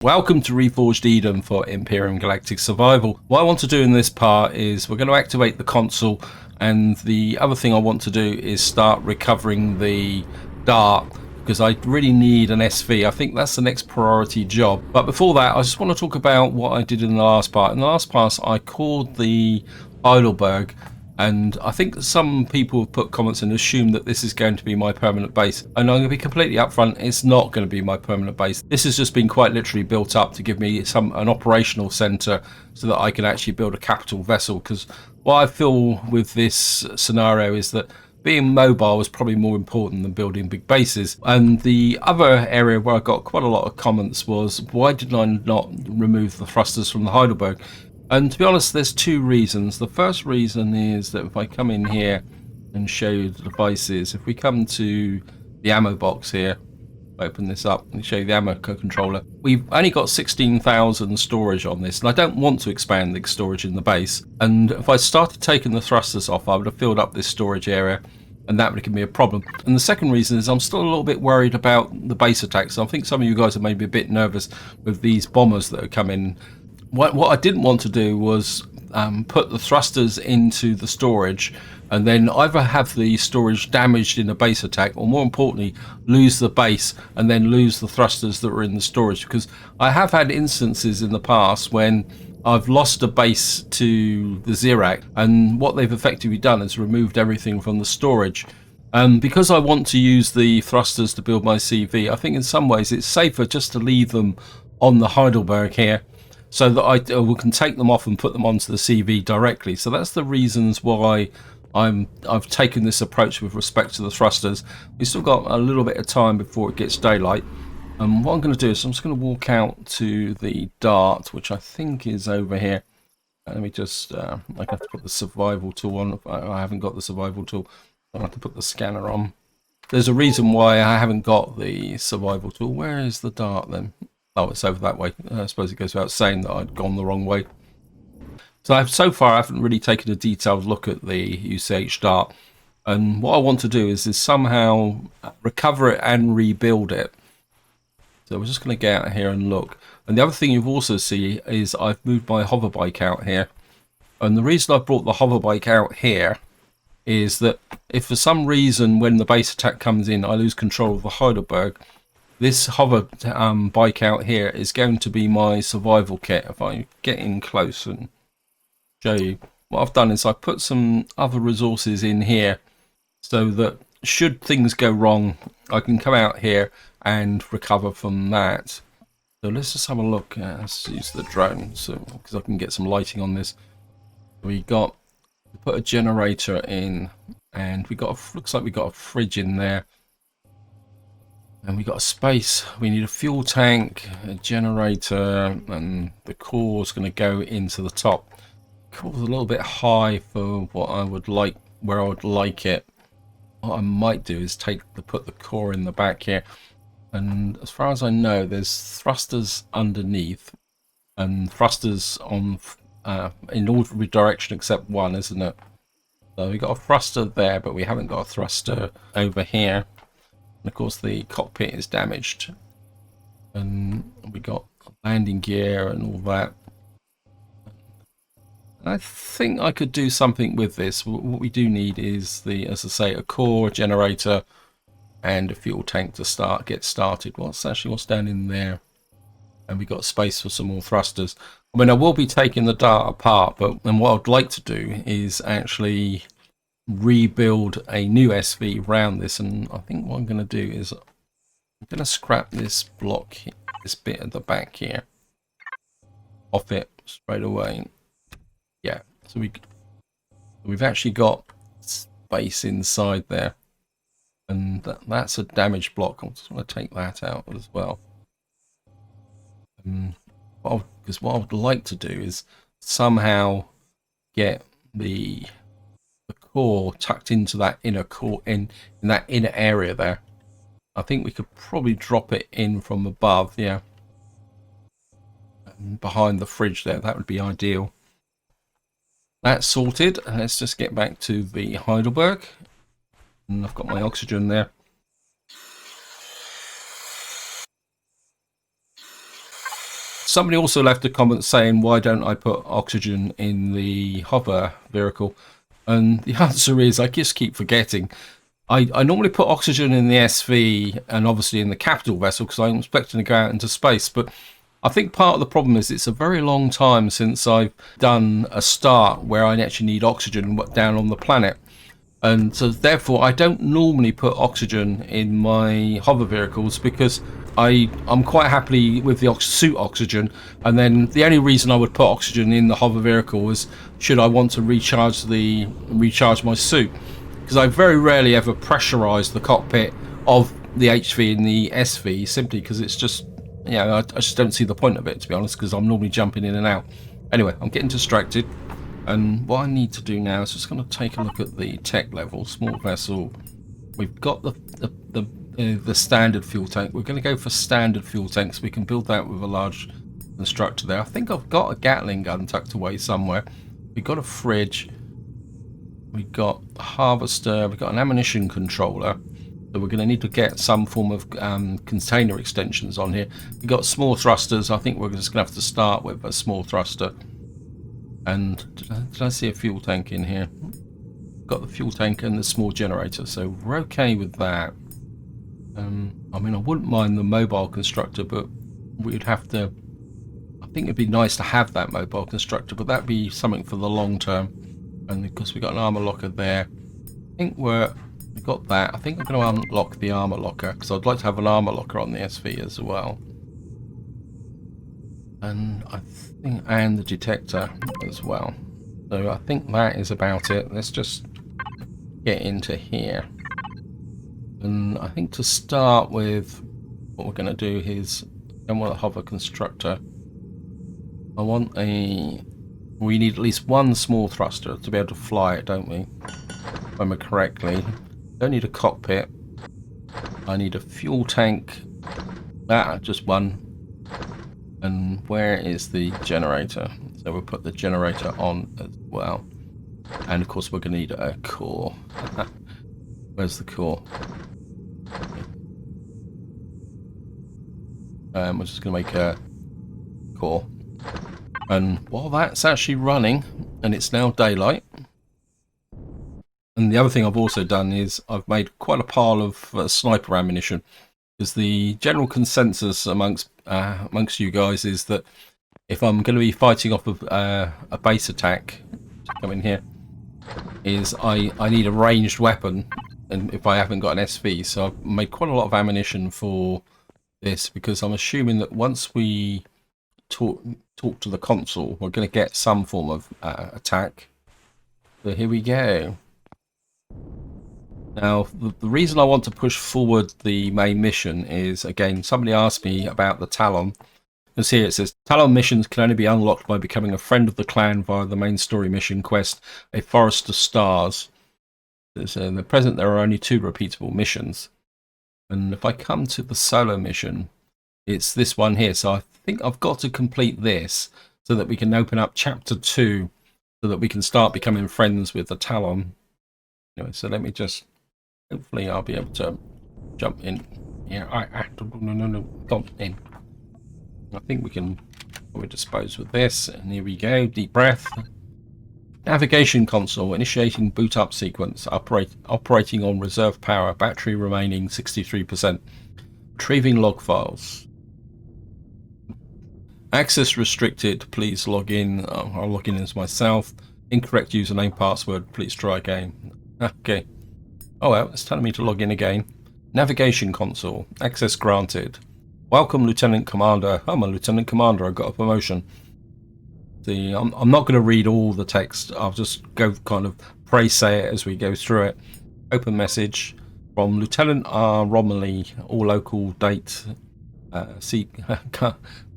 Welcome to Reforged Eden for Empyrion Galactic Survival. What I want to do in this part is we're going to activate the console, and the other thing I want to do is start recovering the dart, because I really need an SV. I think that's the next priority job. But before that, I just want to talk about what I did in the last part. In the last part, I called the Heidelberg, and I think some people have put comments and assumed that this is going to be my permanent base. And I'm going to be completely upfront, it's not going to be my permanent base. This has just been quite literally built up to give me an operational centre so that I can actually build a capital vessel. Because what I feel with this scenario is that being mobile is probably more important than building big bases. And the other area where I got quite a lot of comments was, why did I not remove the thrusters from the Heidelberg? And to be honest, there's two reasons. The first reason is that if I come in here and show you the devices, if we come to the ammo box here, open this up and show you the ammo controller, we've only got 16,000 storage on this, and I don't want to expand the storage in the base. And if I started taking the thrusters off, I would have filled up this storage area, and that would give me a problem. And the second reason is I'm still a little bit worried about the base attacks. I think some of you guys are maybe a bit nervous with these bombers that are coming. What I didn't want to do was put the thrusters into the storage and then either have the storage damaged in a base attack, or more importantly, lose the base and then lose the thrusters that were in the storage. Because I have had instances in the past when I've lost a base to the Zirac, and what they've effectively done is removed everything from the storage. Because I want to use the thrusters to build my CV, I think in some ways it's safer just to leave them on the Heidelberg here, so that I can take them off and put them onto the CV directly. So that's the reasons why I've taken this approach with respect to the thrusters. We've still got a little bit of time before it gets daylight. What I'm going to do is I'm just going to walk out to the dart, which I think is over here. Let me just, I have to put the survival tool on. I haven't got the survival tool. I'll have to put the scanner on. There's a reason why I haven't got the survival tool. Where is the dart then? Oh, it's over that way. I suppose it goes without saying that I'd gone the wrong way. So far I haven't really taken a detailed look at the UCH dart. And what I want to do is somehow recover it and rebuild it. So we're just going to get out here and look. And the other thing you've also see is I've moved my hover bike out here. And the reason I brought the hover bike out here is that if for some reason when the base attack comes in I lose control of the Heidelberg, this hover bike out here is going to be my survival kit. If I get in close and show you, what I've done is I put some other resources in here so that should things go wrong, I can come out here and recover from that. So let's just have a look. Let's use the drone because I can get some lighting on this. We put a generator in, and looks like we got a fridge in there. And we got a space. We need a fuel tank, a generator, and the core is going to go into the top. Core's a little bit high for what I would like, where I would like it. What I might do is put the core in the back here. And as far as I know, there's thrusters underneath, and thrusters on in every direction except one, isn't it? So we got a thruster there, but we haven't got a thruster over here. And of course the cockpit is damaged, and we got landing gear and all that. I think I could do something with this. What we do need is as I say, a core, generator, and a fuel tank to get started. What's down in there? And we got space for some more thrusters. I mean, I will be taking the dart apart, but what I'd like to do is actually rebuild a new SV around this. And I think what I'm going to do is I'm going to scrap this block here, this bit at the back here, off it straight away. Yeah, so we've actually got space inside there, and that's a damaged block. I just want to take that out as well. Because what I would like to do is somehow get the core tucked into that inner core in that inner area there. I think we could probably drop it in from above, yeah, and behind the fridge there. That would be ideal. That's sorted. Let's just get back to the Heidelberg, and I've got my oxygen there. Somebody also left a comment saying, why don't I put oxygen in the hover vehicle? And the answer is, I just keep forgetting. I normally put oxygen in the SV and obviously in the capital vessel because I'm expecting to go out into space. But I think part of the problem is it's a very long time since I've done a start where I actually need oxygen down on the planet. And so therefore I don't normally put oxygen in my hover vehicles because I'm quite happy with the suit oxygen, and then the only reason I would put oxygen in the hover vehicle was should I want to recharge my suit, because I very rarely ever pressurize the cockpit of the HV and the SV simply because it's just, you know, I just don't see the point of it, to be honest, because I'm normally jumping in and out. Anyway, I'm getting distracted. And what I need to do now is just going to take a look at the tech level. Small vessel. We've got the standard fuel tank. We're going to go for standard fuel tanks. We can build that with a large constructor there. I think I've got a Gatling gun tucked away somewhere. We've got a fridge. We've got a harvester. We've got an ammunition controller. So we're going to need to get some form of container extensions on here. We've got small thrusters. I think we're just going to have to start with a small thruster. And did I see a fuel tank in here? Got the fuel tank and the small generator, so we're okay with that. I mean, I wouldn't mind the mobile constructor, but we'd have to... I think it'd be nice to have that mobile constructor, but that'd be something for the long term. And because we've got an armor locker there, I think we've got that. I think I'm going to unlock the armor locker, because I'd like to have an armor locker on the SV as well. And I think, and the detector as well. So I think that is about it. Let's just get into here. And I think to start with, what we're going to do is, I want a hover constructor. I want we need at least one small thruster to be able to fly it, don't we? If I remember correctly. Don't need a cockpit. I need a fuel tank. Just one. And where is the generator? So we'll put the generator on as well. And of course we're going to need a core. Where's the core? We're just going to make a core. And while that's actually running, and it's now daylight. And the other thing I've also done is I've made quite a pile of sniper ammunition. Because the general consensus amongst you guys is that if I'm going to be fighting off a base attack, come in here, is I need a ranged weapon, and if I haven't got an SV, so I've made quite a lot of ammunition for this, because I'm assuming that once we talk to the console, we're going to get some form of attack. So here we go. Now, the reason I want to push forward the main mission is, again, somebody asked me about the Talon. And see, it says, Talon missions can only be unlocked by becoming a friend of the clan via the main story mission quest, A Forest of Stars. So in the present, there are only 2 repeatable missions. And if I come to the solo mission, it's this one here. So I think I've got to complete this so that we can open up chapter 2 so that we can start becoming friends with the Talon. Anyway, so let me just... Hopefully I'll be able to jump in. Yeah, no, jump in. I think we can probably dispose with this. And here we go. Deep breath. Navigation console. Initiating boot up sequence. Operating on reserve power. Battery remaining 63%. Retrieving log files. Access restricted. Please log in. I'll log in as myself. Incorrect username password. Please try again. Okay. Oh well, it's telling me to log in again. Navigation console. Access granted. Welcome, Lieutenant Commander. I'm a Lieutenant Commander. I got a promotion. I'm not going to read all the text. I'll just go kind of say it as we go through it. Open message from Lieutenant R. Romilly. All local date. See,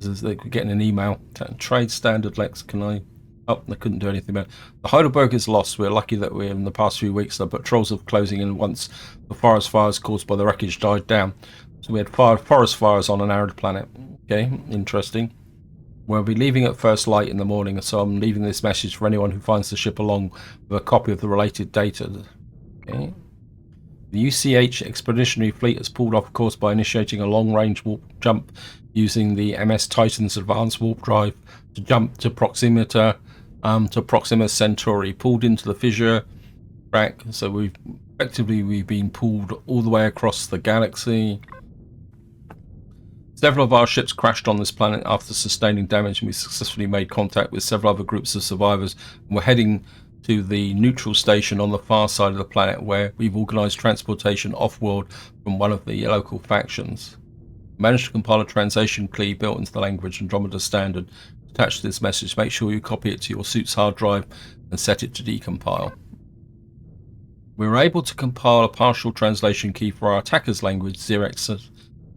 they're getting an email. Trade standard Lex. Can I? Oh, they couldn't do anything about it. The Heidelberg is lost. We're lucky that we're in the past few weeks the patrols are closing in once the forest fires caused by the wreckage died down. So we had forest fires on an arid planet. Okay, interesting. We'll be leaving at first light in the morning, so I'm leaving this message for anyone who finds the ship along with a copy of the related data. Okay. The UCH expeditionary fleet has pulled off course by initiating a long-range warp jump using the MS Titan's advanced warp drive to jump to Proxima Centauri, pulled into the fissure track. So we've been pulled all the way across the galaxy. Several of our ships crashed on this planet after sustaining damage, and we successfully made contact with several other groups of survivors. And we're heading to the neutral station on the far side of the planet, where we've organised transportation off-world from one of the local factions. We managed to compile a translation key built into the language Andromeda Standard. Attached to this message, make sure you copy it to your suit's hard drive and set it to decompile. We were able to compile a partial translation key for our attacker's language, Xerex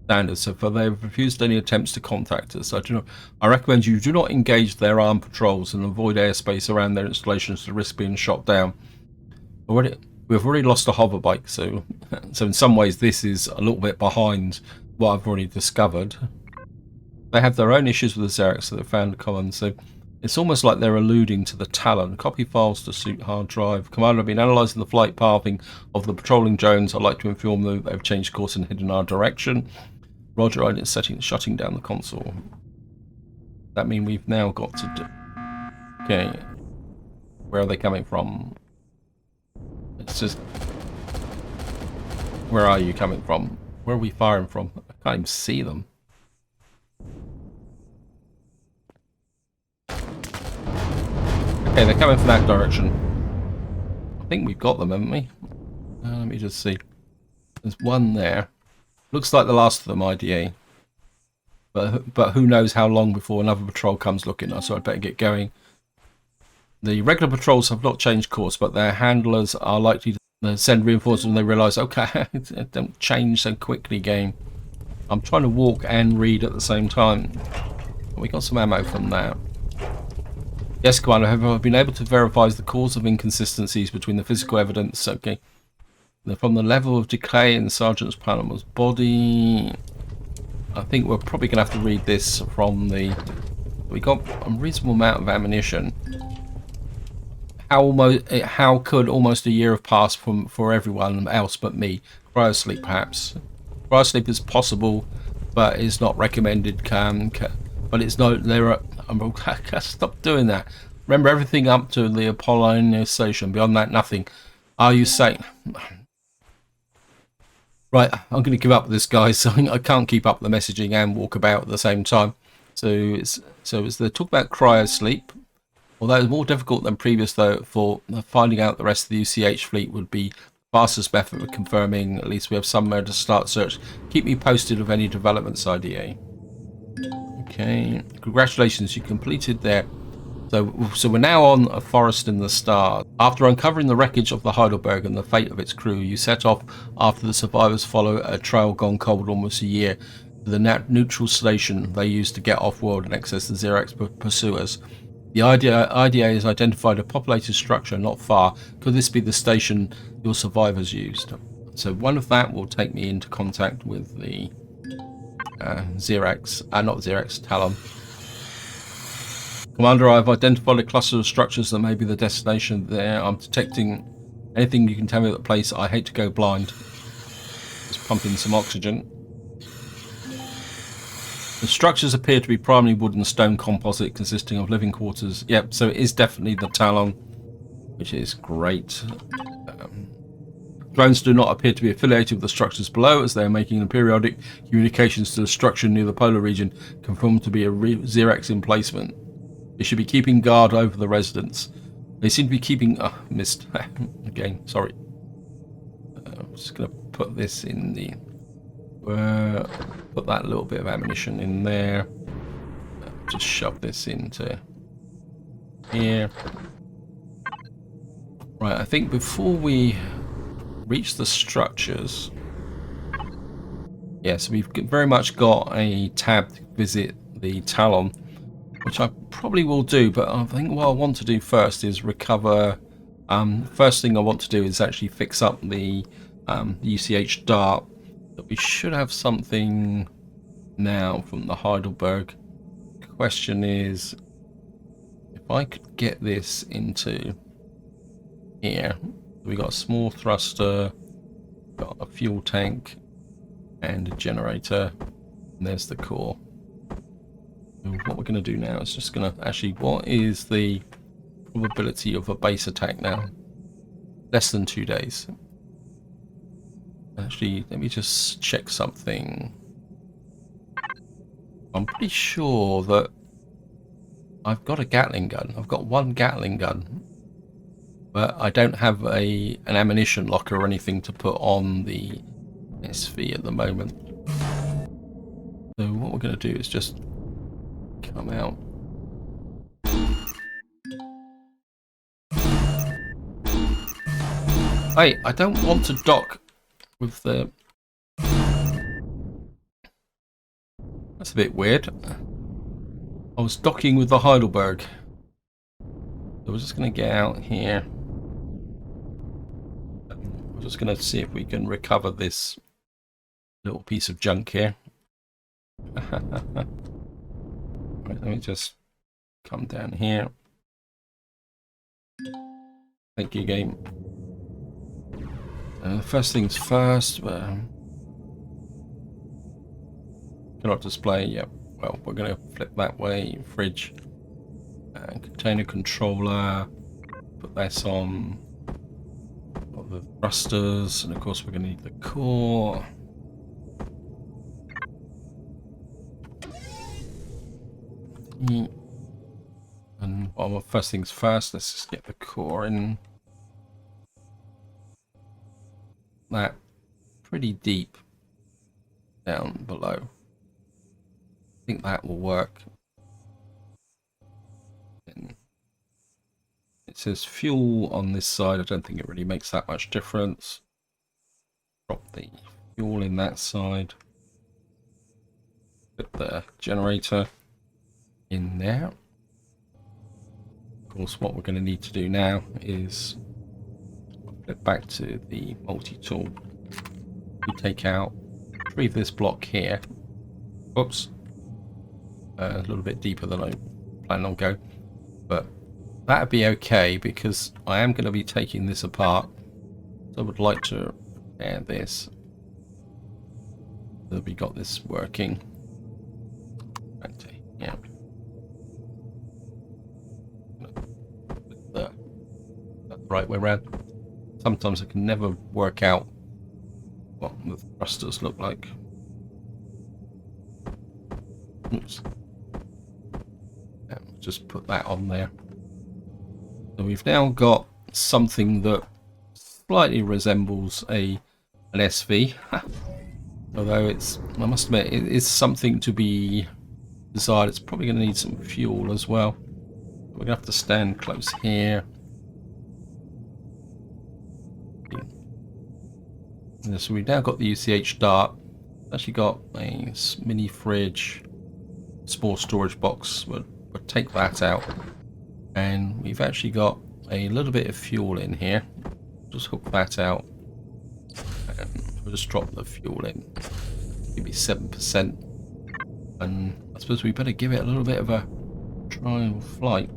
Standard, so far they have refused any attempts to contact us. I recommend you do not engage their armed patrols and avoid airspace around their installations to risk being shot down. We've already lost a hoverbike, so in some ways this is a little bit behind what I've already discovered. They have their own issues with the Xerex that they found common, so it's almost like they're alluding to the Talon. Copy files to suit hard drive. Commander, I've been analysing the flight pathing of the patrolling drones. I'd like to inform them that they've changed course and headed in our direction. Roger, I'm shutting down the console. That means we've now got to do... Okay. Where are they coming from? It's just... Where are you coming from? Where are we firing from? I can't even see them. Okay, they're coming from that direction. I think we've got them, haven't we? Let me just see. There's one there. Looks like the last of them, IDA. But who knows how long before another patrol comes looking, so I'd better get going. The regular patrols have not changed course, but their handlers are likely to send reinforcements when they realise, okay, don't change so quickly, game. I'm trying to walk and read at the same time. We got some ammo from that. Yes, Commander, I've been able to verify the cause of inconsistencies between the physical evidence, okay. From the level of decay in Sergeant Panama's body. I think we're probably going to have to read this from the... We got a reasonable amount of ammunition. How could almost a year have passed for everyone else but me? Cryosleep, perhaps. Cryosleep is possible, but it's not recommended. But it's no... Stop doing that. Remember everything up to the Apollo station. Beyond that, nothing. Are you safe? Right, I'm going to give up with this, guys. So I can't keep up the messaging and walk about at the same time. So it's the talk about cryosleep. Although it's more difficult than previous, though, for finding out the rest of the UCH fleet would be the fastest method of confirming. At least we have somewhere to start search. Keep me posted of any developments, IDA. Okay, congratulations, you completed there. So we're now on a forest in the stars. After uncovering the wreckage of the Heidelberg and the fate of its crew, you set off after the survivors follow a trail gone cold almost a year to the neutral station they used to get off-world and access the Xerex pursuers. The IDA has identified a populated structure not far. Could this be the station your survivors used? So one of that will take me into contact with the Talon. Commander, I've identified a cluster of structures that may be the destination there. I'm detecting anything you can tell me about the place. I hate to go blind. Just pump in some oxygen. The structures appear to be primarily wood and stone composite consisting of living quarters. Yep, so it is definitely the Talon, which is great. Drones do not appear to be affiliated with the structures below, as they are making periodic communications to the structure near the polar region, confirmed to be a Xerex emplacement. They should be keeping guard over the residents. They seem to be keeping... missed. Again, sorry. I'm just going to put this in the... put that little bit of ammunition in there. Just shove this into here. Right, I think before we reach the structures... Yeah, so we've very much got a tab to visit the Talon, which I probably will do, but I think what I want to do first is recover... first thing I want to do is actually fix up the UCH dart. But we should have something now from the Heidelberg. The question is, if I could get this into here. We got a small thruster, Got a fuel tank and a generator, and there's the core. And what we're going to do now is just going to actually, what is the probability of a base attack now? Less than 2 days. Actually, let me just check something. I'm pretty sure that I've got a Gatling gun. I've got one Gatling gun, but I don't have an ammunition locker or anything to put on the SV at the moment. So what we're going to do is just come out. Hey, I don't want to dock with the... That's a bit weird. I was docking with the Heidelberg. So we're just going to get out here. We're just going to see if we can recover this little piece of junk here. Right, let me just come down here. Thank you, game. First things first. Cannot display. Yep. Well, we're going to flip that way. Fridge. Container controller. Put this on. All the thrusters. And of course, we're going to need the core. And well, first things first, let's just get the core in. That pretty deep down below. I think that will work. And it says fuel on this side. I don't think it really makes that much difference. Drop the fuel in that side. Put the generator in there. Of course, what we're going to need to do now is get back to the multi-tool. We take out, retrieve this block here. Whoops. A little bit deeper than I planned on going. But that'd be okay because I am going to be taking this apart. So I would like to repair this. So we got this working. Yeah. The right way around. Sometimes I can never work out what the thrusters look like. Oops. Just put that on there. So we've now got something that slightly resembles an SV. Although it's, I must admit, it is something to be desired. It's probably going to need some fuel as well. We're going to have to stand close here. And so we've now got the UCH dart. Actually got a mini fridge, small storage box. We'll take that out. And we've actually got a little bit of fuel in here. Just hook that out. And we'll just drop the fuel in. Give me 7%. And I suppose we better give it a little bit of a trial flight.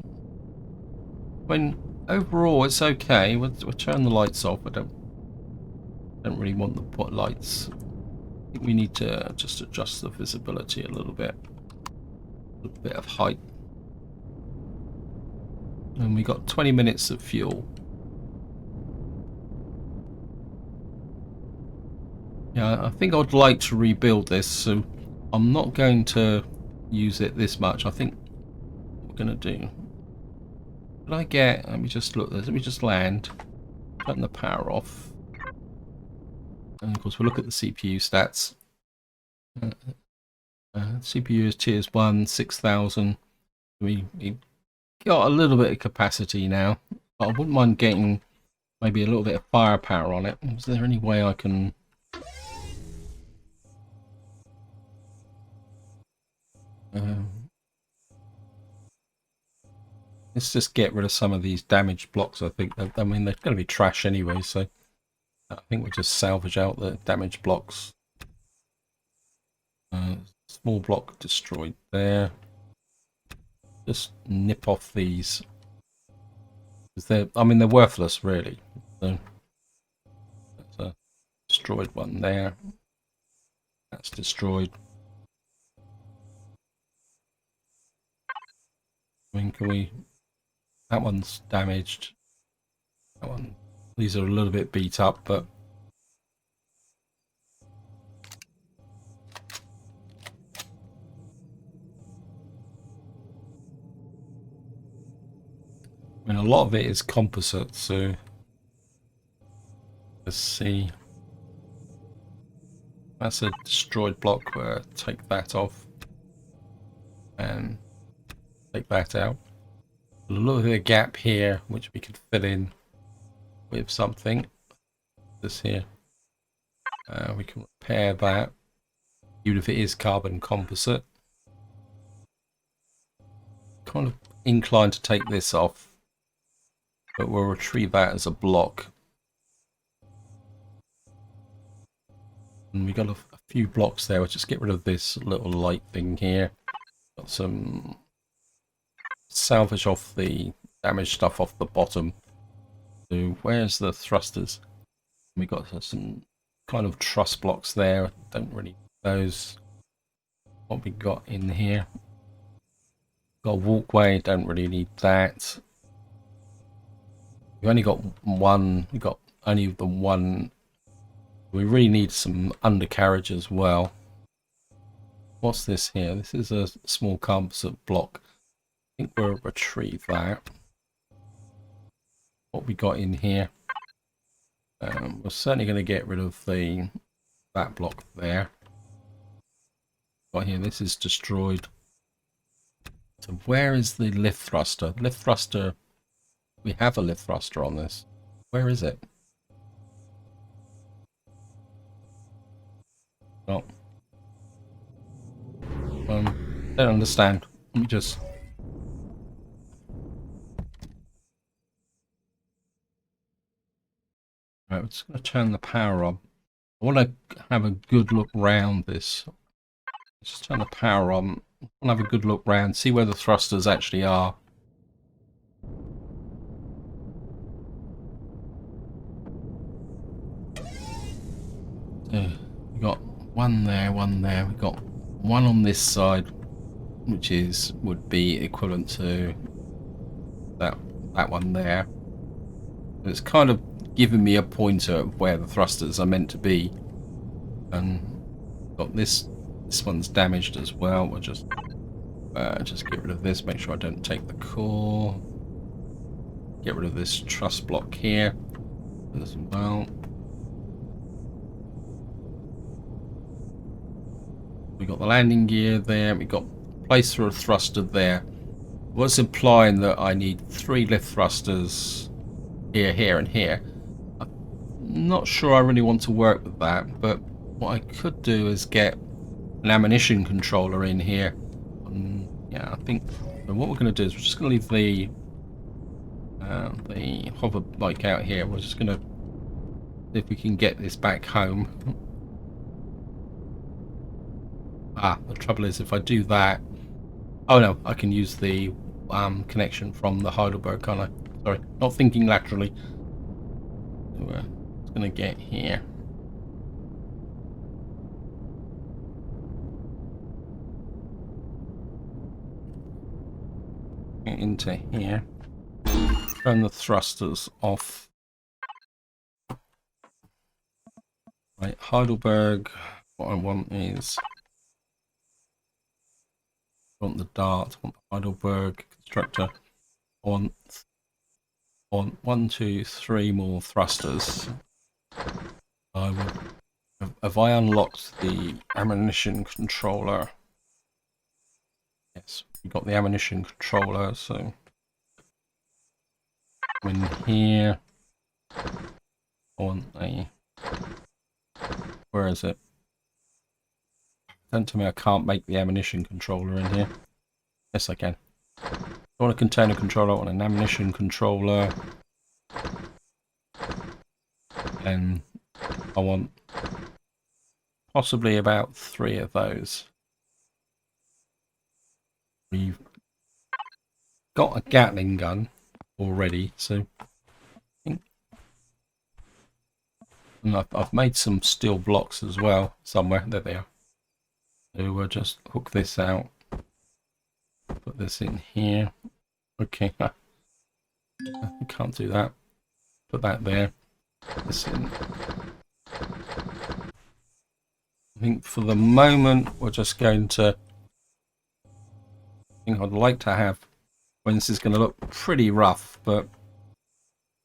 When overall it's okay. We'll turn the lights off. I don't really want the pot lights. I think we need to just adjust the visibility a little bit. A little bit of height. And we got 20 minutes of fuel. Yeah, I think I'd like to rebuild this, so I'm not going to use it this much. I think what we're going to do. Can I get, let me just look, let me just land, turn the power off. And of course we'll look at the CPU stats. CPU is tiers 1, 6000. We got a little bit of capacity now, but I wouldn't mind getting maybe a little bit of firepower on it. Is there any way I can... let's just get rid of some of these damaged blocks. I think, I mean, they're going to be trash anyway, so I think we'll just salvage out the damaged blocks. Small block destroyed there. Just nip off these. They're, I mean, they're worthless, really. So let's destroyed one there. That's destroyed. I mean, can we... That one's damaged. That one... These are a little bit beat up, but... I mean, a lot of it is composite, so... Let's see. That's a destroyed block. Take that off. And take that out. A little bit of gap here, which we could fill in with something. This here. We can repair that, even if it is carbon composite. Kind of inclined to take this off, but we'll retrieve that as a block. And we got a few blocks there. We'll just get rid of this little light thing here. Got some salvage off the damaged stuff off the bottom. So where's the thrusters? We got some kind of truss blocks there. Don't really need those. What we got in here? Got a walkway. Don't really need that. We've only got one. We got only the one. We really need some undercarriage as well. What's this here? This is a small composite block. I think we'll retrieve that. What we got in here? We're certainly going to get rid of that block there. Got here. This is destroyed. So where is the lift thruster? Lift thruster. We have a lift thruster on this. Where is it? Oh. Don't understand. Let me just... Right, we're just going to turn the power on. I want to have a good look round this. Just turn the power on. I want to have a good look round, see where the thrusters actually are. So, we got one there, one there. We got one on this side, which would be equivalent to that one there. And it's kind of giving me a pointer of where the thrusters are meant to be. And got this one's damaged as well. We'll just get rid of this, make sure I don't take the core. Get rid of this truss block here as well. We got the landing gear there. We got place for a thruster there. What's implying that I need 3 lift thrusters here, here, and here. I'm not sure I really want to work with that, but what I could do is get an ammunition controller in here. Yeah, I think what we're going to do is we're just going to leave the hover bike out here. We're just going to see if we can get this back home. The trouble is if I do that... Oh no, I can use the connection from the Heidelberg, can't I? Sorry, not thinking laterally. So we're just going to get here. Get into here. Turn the thrusters off. Right, Heidelberg. What I want is... I want the dart, I want the Heidelberg constructor. I want 1, 2, 3 more thrusters. Have I unlocked the ammunition controller? Yes, we got the ammunition controller, so in here I want a... Where is it? Don't tell me I can't make the ammunition controller in here. Yes, I can. I want a container controller, I want an ammunition controller. And I want possibly about 3 of those. We've got a Gatling gun already, so I think And I've made some steel blocks as well somewhere. There they are. So we'll just hook this out. Put this in here. Okay. I can't do that. Put that there. Put this in. I think for the moment we're just going to... I think I'd like to have... When this is going to look pretty rough, but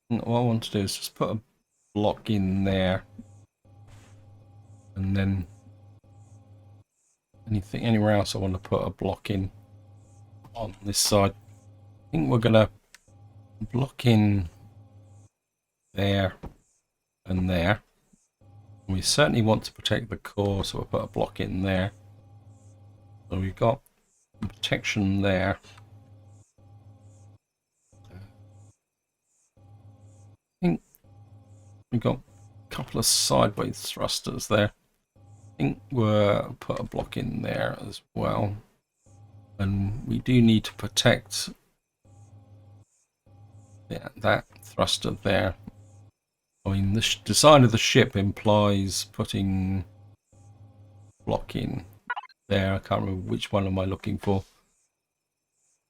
what I want to do is just put a block in there. And then anywhere else I want to put a block in on this side. I think we're going to block in there and there. We certainly want to protect the core, so we'll put a block in there. So we've got protection there. I think we've got a couple of sideways thrusters there. I think we'll put a block in there as well. And we do need to protect that thruster there. I mean, the design of the ship implies putting block in there. I can't remember which one am I looking for.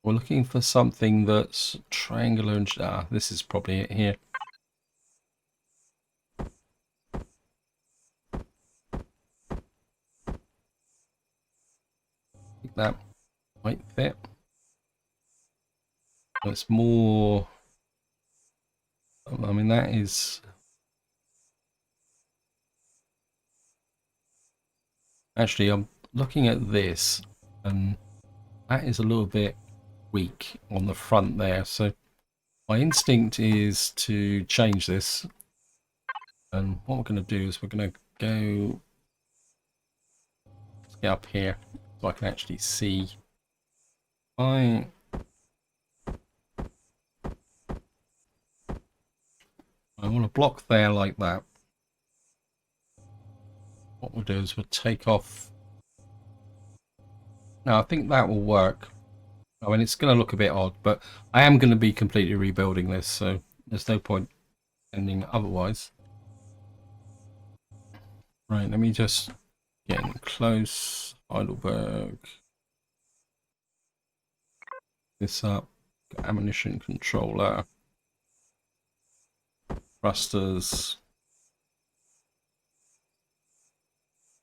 We're looking for something that's triangular and... this is probably it here. I think that might fit. It's more... I mean, that is... Actually, I'm looking at this, and that is a little bit weak on the front there. So my instinct is to change this. And what we're going to do is we're going to go... Let's get up here so I can actually see. I want to block there like that. What we'll do is we'll take off. Now I think that will work. I mean, it's going to look a bit odd, but I am going to be completely rebuilding this, so there's no point ending otherwise. Right, let me just get in close. Heidelberg. This up. Got ammunition controller. Thrusters.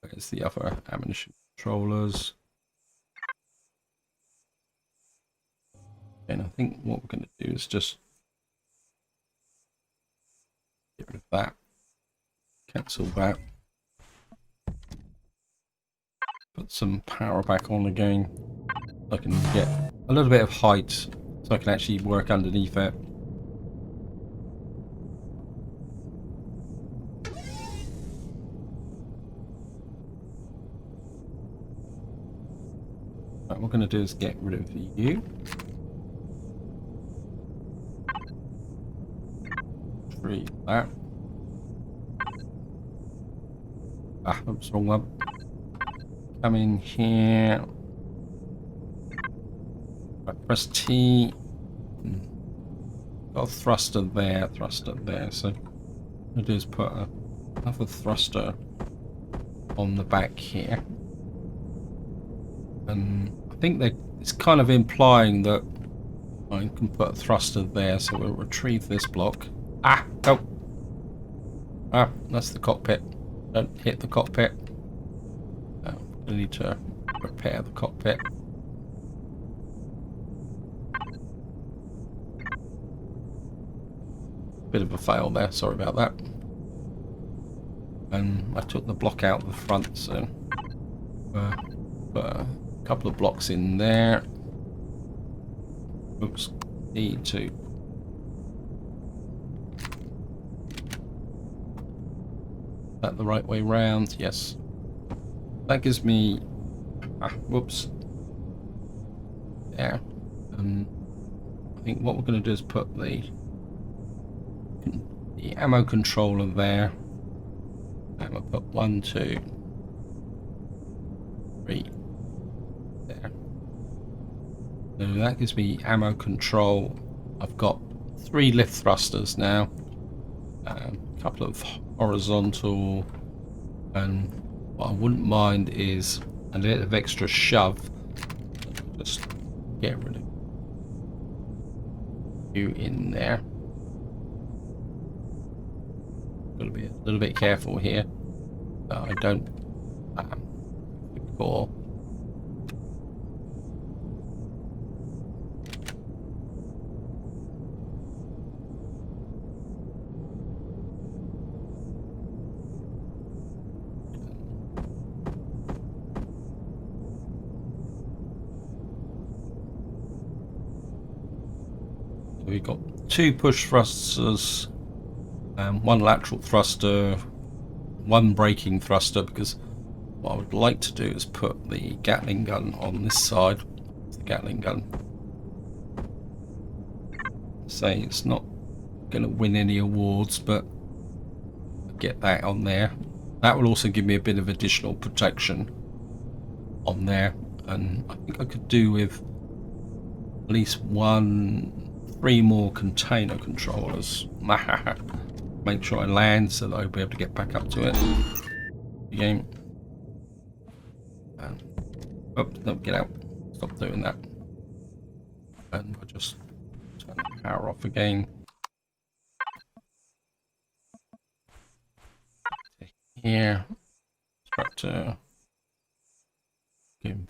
Where's the other ammunition controllers? And I think what we're going to do is just get rid of that. Cancel that. Put some power back on again. So I can get a little bit of height so I can actually work underneath it. What we're going to do is get rid of you. Retrieve that. Oops, wrong one. Come in here. Right, press T. Got a thruster there, So what I'm going to do is put another thruster on the back here. And I think that it's kind of implying that I can put a thruster there, so we'll retrieve this block. Oh! That's the cockpit. Don't hit the cockpit. I need to repair the cockpit. Bit of a fail there, sorry about that. And I took the block out the front, so put a couple of blocks in there. Oops, E2. Is that the right way round? Yes. That gives me... whoops. There. I think what we're going to do is put the ammo controller there. And we'll put 1, 2, 3 there. So that gives me ammo control. I've got 3 lift thrusters now. a couple of horizontal, and what I wouldn't mind is a little of extra shove. Just get rid of you in there. Got to be a little bit careful here that I don't the core. We've got 2 push thrusters, one lateral thruster, 1 braking thruster, because what I would like to do is put the Gatling gun on this side. The Gatling gun. Say it's not going to win any awards, but get that on there. That will also give me a bit of additional protection on there, and I think I could do with at least 3 more container controllers. Make sure I land so that I'll be able to get back up to it. Game. Oh, no, get out. Stop doing that. And I'll just turn the power off again. Here. Structure. Game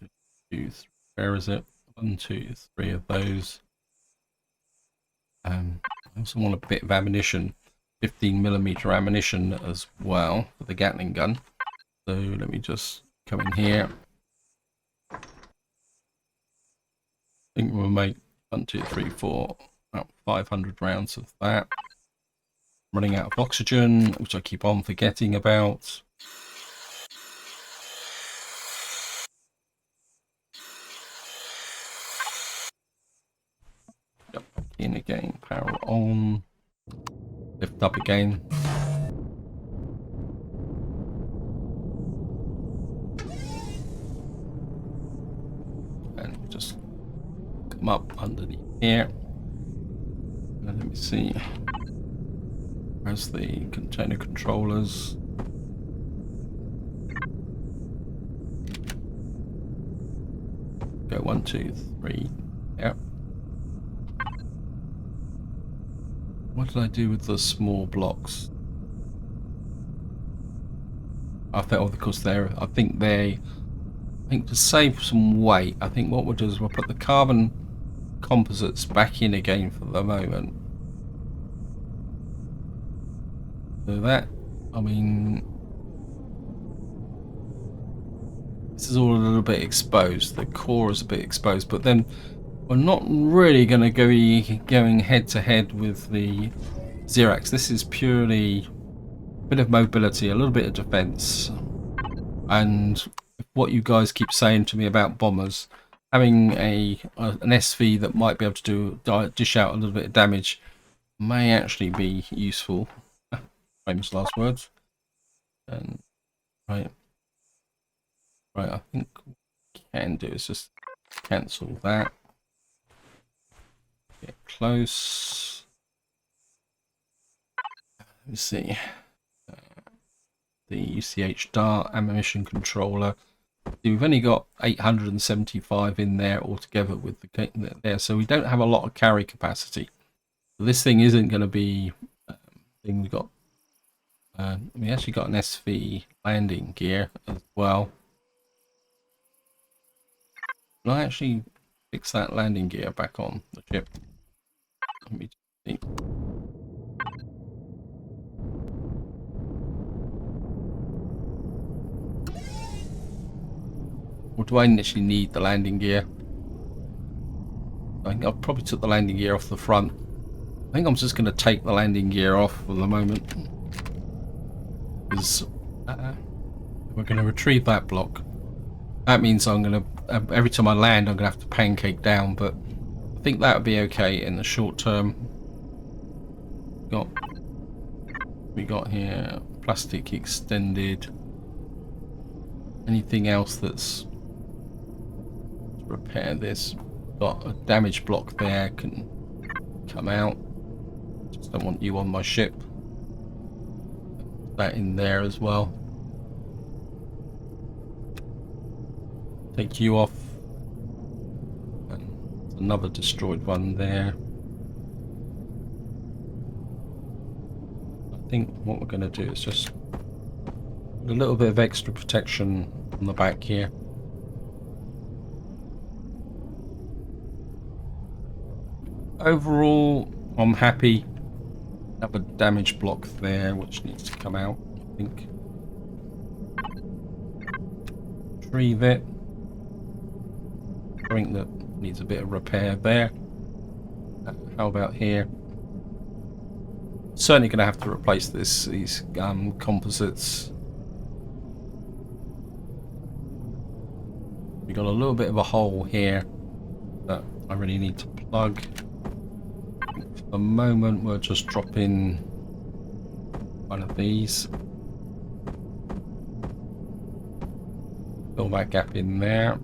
2, 3. Where is it? 1, 2, 3 of those. I also want a bit of ammunition, 15mm ammunition as well for the Gatling gun. So let me just come in here. I think we'll make 1, 2, 3, 4, about 500 rounds of that. Running out of oxygen, which I keep on forgetting about. Yep, in again, power on. Lift up again. And just come up underneath here. And let me see. Where's the container controllers? Go 1, 2, 3. Yep. What did I do with the small blocks? I thought, of course, I think to save some weight, I think what we'll do is we'll put the carbon composites back in again for the moment. So that, I mean, this is all a little bit exposed. The core is a bit exposed, but then we're not really going to go going head to head with the Xerax. This is purely a bit of mobility, a little bit of defense, and what you guys keep saying to me about bombers, having an SV that might be able to dish out a little bit of damage may actually be useful. Famous last words. And right, I think what we can do is just cancel that. Get close. Let me see. The UCH dart ammunition controller. We've only got 875 in there altogether with the there, so we don't have a lot of carry capacity. So this thing isn't going to be. Thing we got. We actually got an SV landing gear as well. Can I actually fix that landing gear back on the ship? Let me just see. Or do I actually need the landing gear? I think I probably took the landing gear off the front. I think I'm just going to take the landing gear off for the moment. Because we're going to retrieve that block. That means I'm going to, every time I land, I'm going to have to pancake down, but I think that would be okay in the short term. We got here plastic extended. Anything else that's to repair this? Got a damaged block there, can come out. Just don't want you on my ship. that in there as well. Take you off. And another destroyed one there. I think what we're going to do is just put a little bit of extra protection on the back here. Overall, I'm happy. Have a damage block there, which needs to come out, I think. Retrieve it. I think that needs a bit of repair there. How about here? Certainly going to have to replace these composites. We got a little bit of a hole here that I really need to plug. For the moment, we'll just drop in one of these. Fill that gap in there.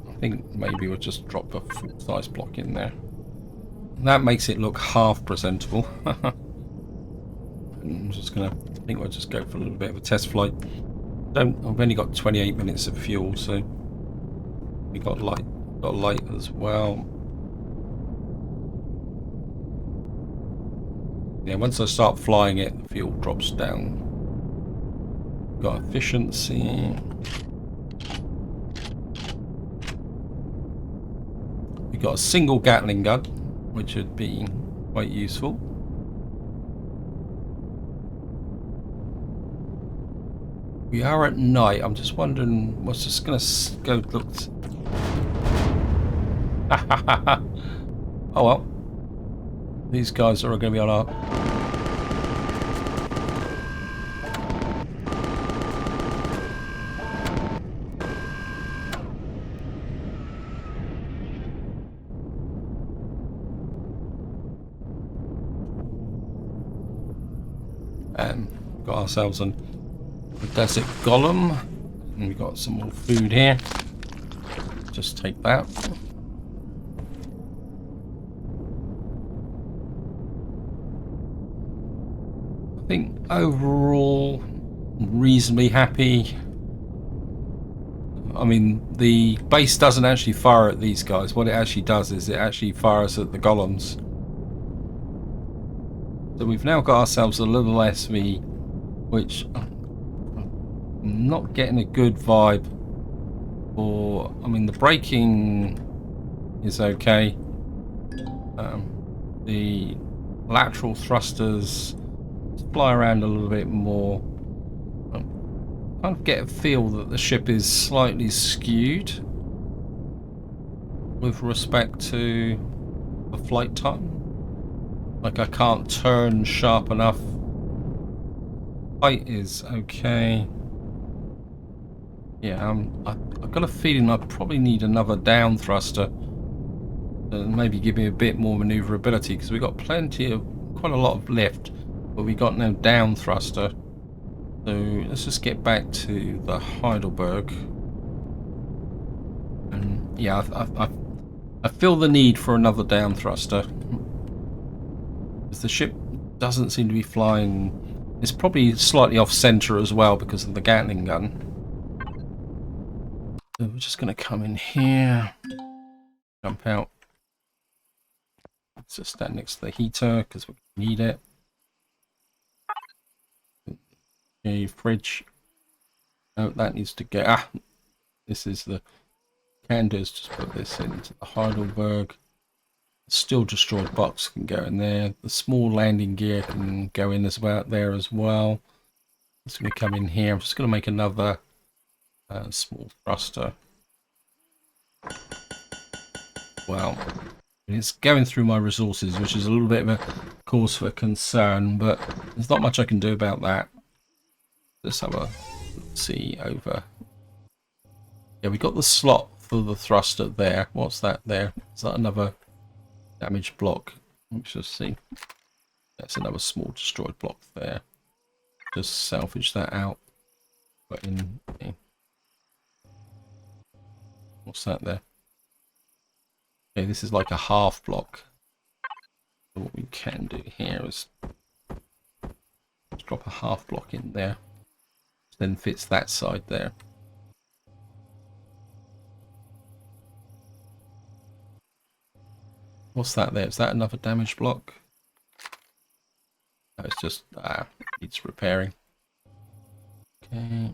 I think maybe we'll just drop a full-size block in there. That makes it look half presentable. I'm just gonna. I think we'll just go for a little bit of a test flight. I've only got 28 minutes of fuel, so we got light. Got light as well. Yeah, once I start flying it, the fuel drops down. Got efficiency. We got a single Gatling gun, which would be quite useful. We are at night. I'm just wondering. What's just gonna go look. Oh well. These guys are going to be on our. Got ourselves a desert golem, and we got some more food here. Just take that. I think overall reasonably happy. I mean, the base doesn't actually fire at these guys. What it actually does is it actually fires at the golems. So we've now got ourselves a little SV, which I'm not getting a good vibe for. I mean, the braking is okay. The lateral thrusters fly around a little bit more. I kind of get a feel that the ship is slightly skewed with respect to the flight time. Like I can't turn sharp enough. Height is okay. Yeah, I've got a feeling I probably need another down thruster. Maybe give me a bit more maneuverability, because we got quite a lot of lift, but we got no down thruster. So let's just get back to the Heidelberg. And yeah, I feel the need for another down thruster. Because the ship doesn't seem to be flying. It's probably slightly off center as well because of the Gatling gun. So we're just going to come in here, jump out. Let's just stand next to the heater because we need it. Okay, fridge. Oh, that needs to go. Ah, this is the. Can do is just put this into the Heidelberg. Still destroyed box can go in there. The small landing gear can go in as well there as well. It's going to come in here. I'm just going to make another small thruster. Well, it's going through my resources, which is a little bit of a cause for concern, but there's not much I can do about that. Let's have a see over. Yeah, we got the slot for the thruster there. What's that there? Is that another damage block? Let's just see. That's another small destroyed block there. Just salvage that out. Put in. Okay. What's that there? Okay, this is like a half block. So what we can do here is Let's drop a half block in there. Then fits that side there. What's that there? Is that another damage block? No, it's just needs repairing. Okay.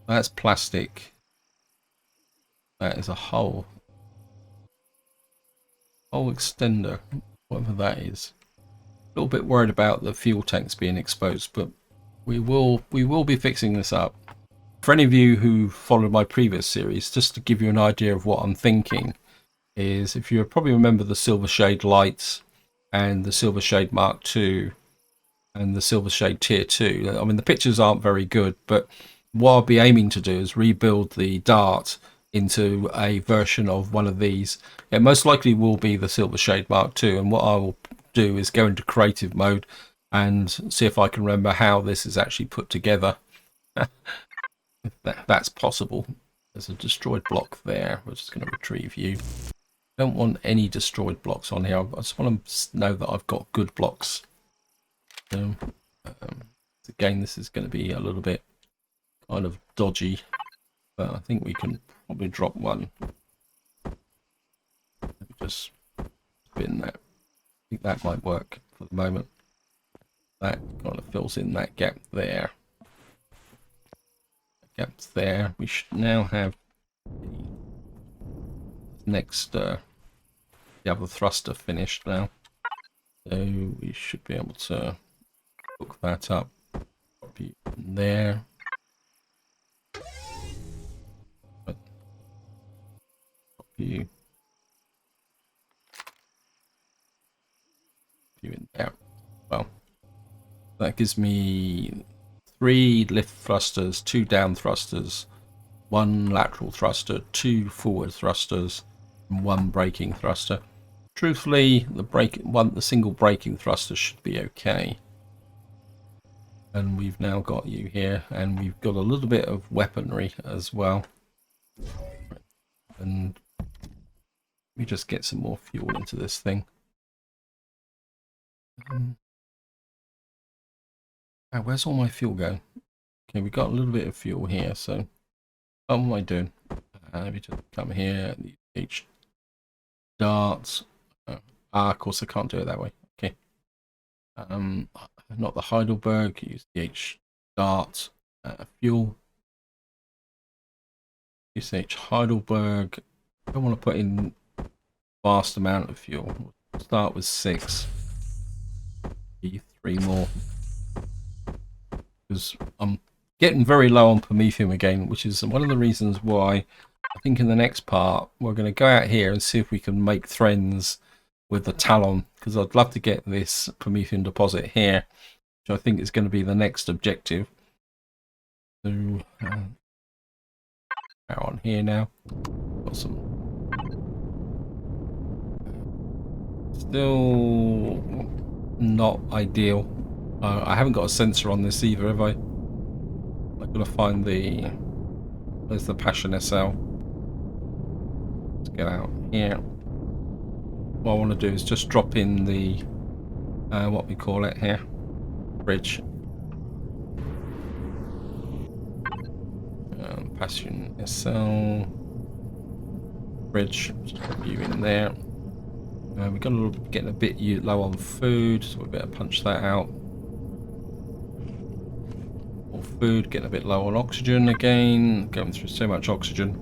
That's plastic. That is a hull extender, whatever that is. A little bit worried about the fuel tanks being exposed, but we will be fixing this up. For any of you who followed my previous series, just to give you an idea of what I'm thinking, is if you probably remember the Silver Shade lights and the Silver Shade Mark II and the Silver Shade Tier 2. I mean, the pictures aren't very good, but what I'll be aiming to do is rebuild the Dart into a version of one of these. It most likely will be the Silver Shade Mark II, and what I will do is go into creative mode and see if I can remember how this is actually put together. That's possible. There's a destroyed block there. We're just going to retrieve you. Don't want any destroyed blocks on here. I just want to know that I've got good blocks. So, again, this is going to be a little bit kind of dodgy, but I think we can probably drop one. Just spin that. I think that might work for the moment. That kind of fills in that gap there. Gaps there. We should now have the next the other thruster finished now, so we should be able to hook that up. Drop you in there. Drop you in there. Well, that gives me 3 lift thrusters, 2 down thrusters, 1 lateral thruster, 2 forward thrusters, and 1 braking thruster. Truthfully, the single braking thruster should be okay. And we've now got you here, and we've got a little bit of weaponry as well. And we just get some more fuel into this thing. Where's all my fuel going? Okay, we got a little bit of fuel here, so what am I doing? Let me just come here, the UCH darts. Of course I can't do it that way. Okay. Not the Heidelberg, UCH dart, fuel. UCH Heidelberg. I don't want to put in vast amount of fuel. We'll start with 6. 3 more. Because I'm getting very low on Promethium again, which is one of the reasons why I think in the next part we're going to go out here and see if we can make friends with the Talon, because I'd love to get this Promethium deposit here, which I think is going to be the next objective. So on here now, got some still not ideal. I haven't got a sensor on this either, have I? I've got to find the... Where's the Passion SL? Let's get out here. What I want to do is just drop in the... what we call it here. Bridge. Passion SL. Bridge. Just drop you in there. We've got getting a bit low on food, so we better punch that out. More food, getting a bit low on oxygen again. Going through so much oxygen.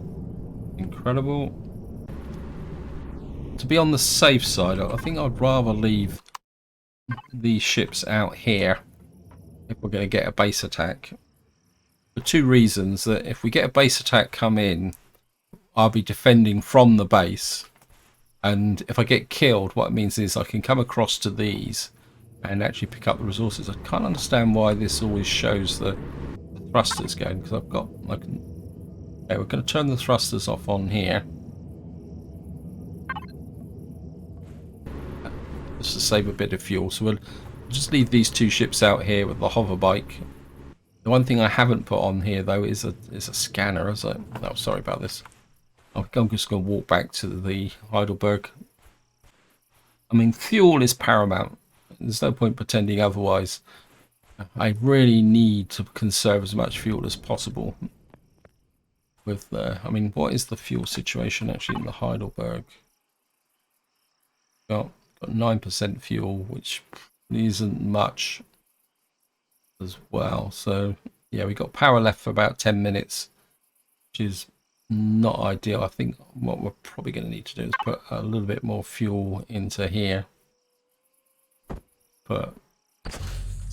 Incredible. To be on the safe side, I think I'd rather leave these ships out here if we're going to get a base attack. For 2 reasons: that if we get a base attack come in, I'll be defending from the base. And if I get killed, what it means is I can come across to these and actually pick up the resources. I can't understand why this always shows the thrusters going, because I've got... Okay, we're going to turn the thrusters off on here. Just to save a bit of fuel. So we'll just leave these 2 ships out here with the hover bike. The one thing I haven't put on here, though, is a scanner. Oh, sorry about this. I'm just going to walk back to the Heidelberg. I mean, fuel is paramount. There's no point pretending otherwise. I really need to conserve as much fuel as possible. With the, I mean, what is the fuel situation actually in the Heidelberg? Got 9% fuel, which isn't much as well. So yeah, we got power left for about 10 minutes, which is not ideal. I think what we're probably going to need to do is put a little bit more fuel into here. Put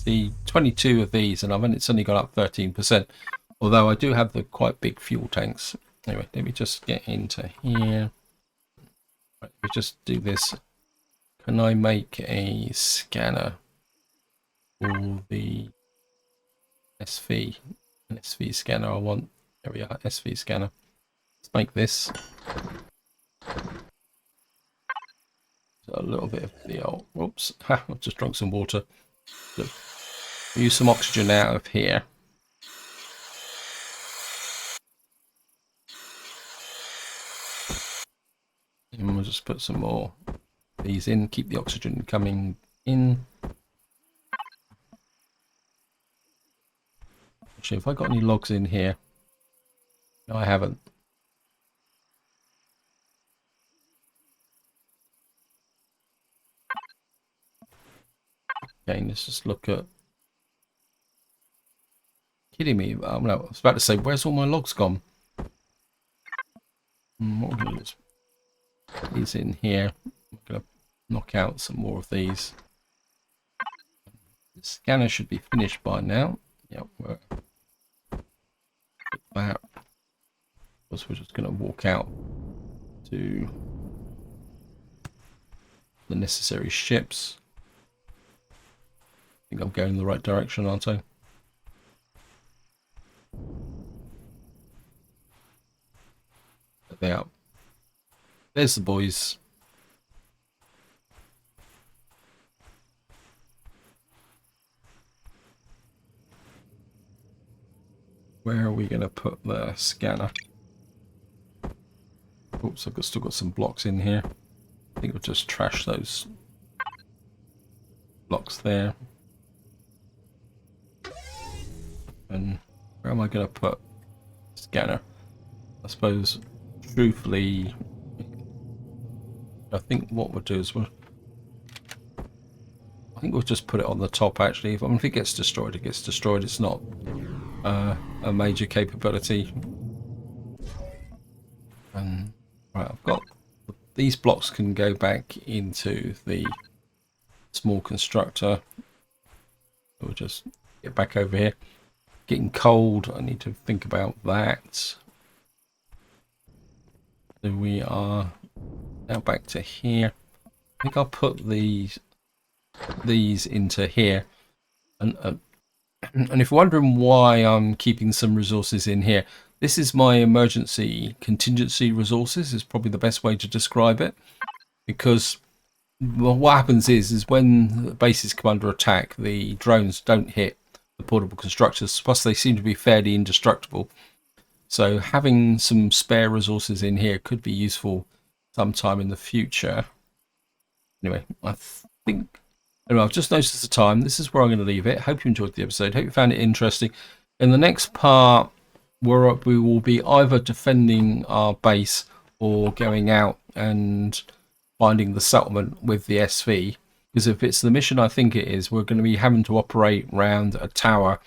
the 22 of these, and it's only got up 13%. Although I do have the quite big fuel tanks. Anyway, let me just get into here. Right, we just do this. Can I make a scanner for the SV? An SV scanner I want. There we are, SV scanner. Let's make this. So a little bit of the old, whoops, I've just drunk some water. So use some oxygen out of here. And we'll just put some more of these in, keep the oxygen coming in. Actually, have I got any logs in here? No, I haven't. Okay, let's just look at... Kidding me? No, I was about to say, where's all my logs gone? What we're going to do is put these in here. I'm going to knock out some more of these. The scanner should be finished by now. Yep, we're that. We're just going to walk out to the necessary ships. I think I'm going in the right direction, aren't I? There they are. There's the boys. Where are we going to put the scanner? Oops, I've still got some blocks in here. I think we'll just trash those blocks there. And where am I going to put the scanner? I suppose, truthfully, I think what we'll do is I think we'll just put it on the top actually. If it gets destroyed, it gets destroyed. It's not a major capability. And right, I've got these blocks can go back into the small constructor. We'll just get back over here. Getting cold, I need to think about that. So we are now back to here. I think I'll put these into here. And if you're wondering why I'm keeping some resources in here, this is my emergency contingency resources, is probably the best way to describe it. Because well, what happens is when the bases come under attack, the drones don't hit the portable constructors, plus they seem to be fairly indestructible. So having some spare resources in here could be useful sometime in the future. Anyway, I think... Anyway, I've just noticed the time. This is where I'm going to leave it. Hope you enjoyed the episode. Hope you found it interesting. In the next part, we will be either defending our base or going out and finding the settlement with the SV. Because if it's the mission I think it is, we're going to be having to operate around a tower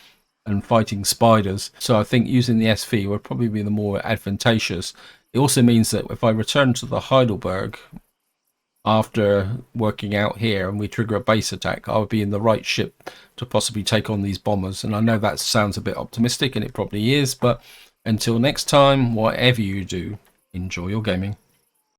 and fighting spiders. So I think using the SV would probably be the more advantageous. It also means that if I return to the Heidelberg after working out here and we trigger a base attack, I would be in the right ship to possibly take on these bombers. And I know that sounds a bit optimistic, and it probably is, but until next time, whatever you do, enjoy your gaming.